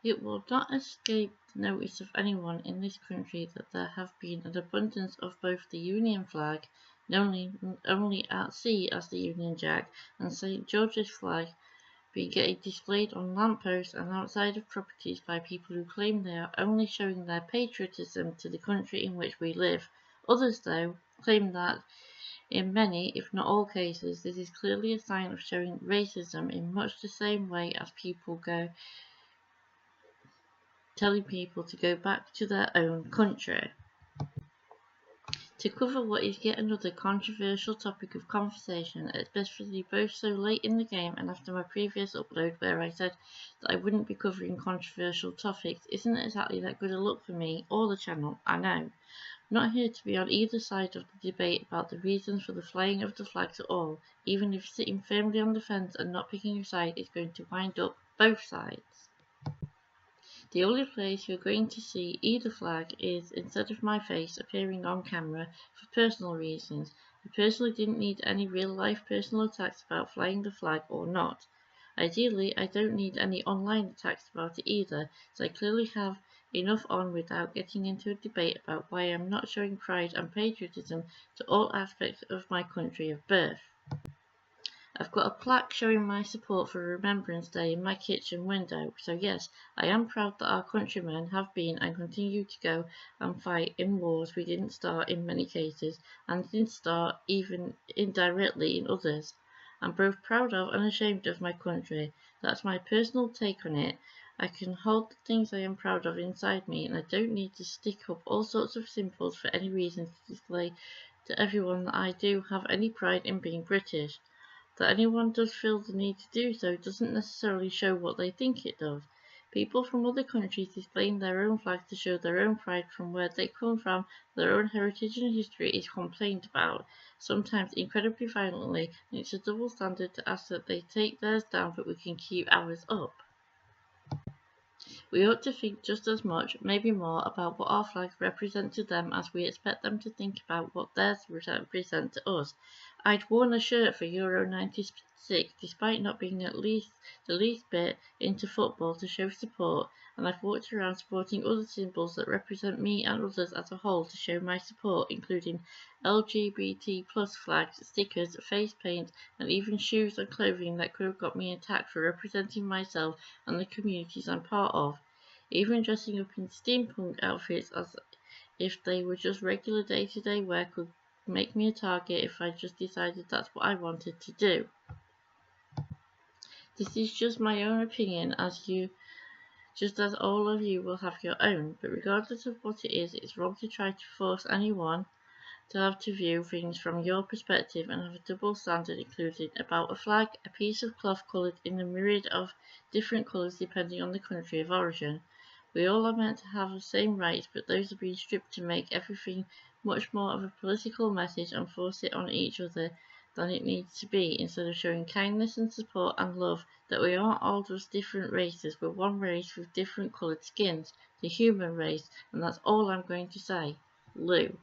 It will not escape the notice of anyone in this country that there have been an abundance of both the Union flag, known only at sea as the Union Jack, and St. George's flag being getting displayed on lampposts and outside of properties by people who claim they are only showing their patriotism to the country in which we live. Others, though, claim that in many, if not all cases, this is clearly a sign of showing racism in much the same way as people go telling people to go back to their own country. To cover what is yet another controversial topic of conversation, especially both so late in the game and after my previous upload where I said that I wouldn't be covering controversial topics, isn't exactly that good a look for me or the channel, I know. I'm not here to be on either side of the debate about the reasons for the flying of the flags at all, even if sitting firmly on the fence and not picking a side is going to wind up both sides. The only place you're going to see either flag is instead of my face appearing on camera for personal reasons. I personally didn't need any real-life personal attacks about flying the flag or not. Ideally, I don't need any online attacks about it either, so I clearly have enough on without getting into a debate about why I'm not showing pride and patriotism to all aspects of my country of birth. I've got a plaque showing my support for Remembrance Day in my kitchen window, so yes, I am proud that our countrymen have been and continue to go and fight in wars we didn't start in many cases, and didn't start even indirectly in others. I'm both proud of and ashamed of my country. That's my personal take on it. I can hold the things I am proud of inside me, and I don't need to stick up all sorts of symbols for any reason to display to everyone that I do have any pride in being British. That anyone does feel the need to do so doesn't necessarily show what they think it does. People from other countries displaying their own flags to show their own pride from where they come from, their own heritage and history is complained about, sometimes incredibly violently, and it's a double standard to ask that they take theirs down but we can keep ours up. We ought to think just as much, maybe more, about what our flags represent to them as we expect them to think about what theirs represent to us. I'd worn a shirt for Euro 96 despite not being the least bit into football to show support, and I've walked around sporting other symbols that represent me and others as a whole to show my support, including LGBT plus flags, stickers, face paint, and even shoes and clothing that could have got me attacked for representing myself and the communities I'm part of. Even dressing up in steampunk outfits as if they were just regular day-to-day wear could make me a target if I just decided that's what I wanted to do. This is just my own opinion, just as all of you will have your own, but regardless of what it is, it's wrong to try to force anyone to have to view things from your perspective and have a double standard included about a flag, a piece of cloth coloured in a myriad of different colours depending on the country of origin. We all are meant to have the same rights, but those are being stripped to make everything much more of a political message and force it on each other than it needs to be, instead of showing kindness and support and love that we aren't all just different races, we're one race with different coloured skins, the human race, and that's all I'm going to say. Lou.